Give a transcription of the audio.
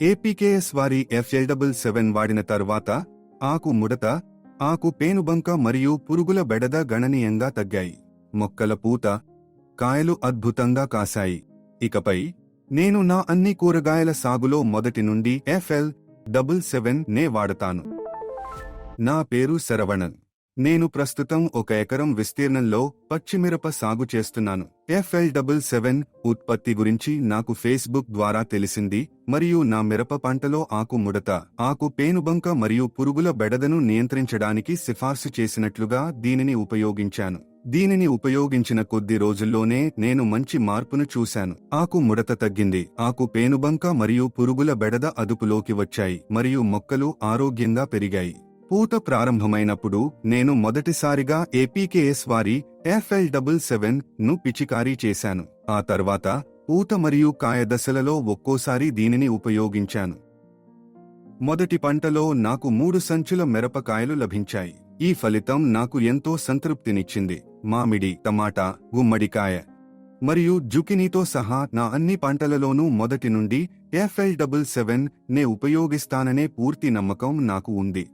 ఏపీకేఎస్ వారి FL77 వాడిన తర్వాత ఆకు ముడత, ఆకు పేనుబంక మరియు పురుగుల బెడద గణనీయంగా తగ్గాయి. మొక్కల పూత, కాయలు అద్భుతంగా కాశాయి. ఇకపై నేను నా అన్ని కూరగాయల సాగులో మొదటి నుండి FL77 నే వాడతాను. నా పేరు శరవణన్. నేను ప్రస్తుతం 1 ఎకరం విస్తీర్ణంలో పచ్చిమిరప సాగు చేస్తున్నాను. FL77 ఉత్పత్తి గురించి నాకు ఫేస్బుక్ ద్వారా తెలిసింది మరియు నా మిరప పంటలో ఆకు ముడత, ఆకు పేనుబంక మరియు పురుగుల బెడదను నియంత్రించడానికి సిఫార్సు చేసినట్లుగా దీనిని ఉపయోగించాను. దీనిని ఉపయోగించిన కొద్ది రోజుల్లోనే నేను మంచి మార్పును చూశాను. ఆకు ముడత తగ్గింది, ఆకు పేనుబంక మరియు పురుగుల బెడద అదుపులోకి వచ్చాయి మరియు మొక్కలు ఆరోగ్యంగా పెరిగాయి. పూత ప్రారంభమైనప్పుడు నేను మొదటిసారిగా ఏపీకేఎస్ వారి FL77 ను పిచికారీ చేశాను. ఆ తర్వాత పూత మరియు కాయ దశలలో ఒక్కోసారి దీనిని ఉపయోగించాను. మొదటి పంటలో నాకు 3 సంచుల మిరపకాయలు లభించాయి. ఈ ఫలితం నాకు ఎంతో సంతృప్తినిచ్చింది. మామిడి, టమాటా, గుమ్మడికాయ మరియు జుకినీతో సహా నా అన్ని పంటలలోనూ మొదటి నుండి FL77 నే ఉపయోగిస్తాననే పూర్తి నమ్మకం నాకు ఉంది.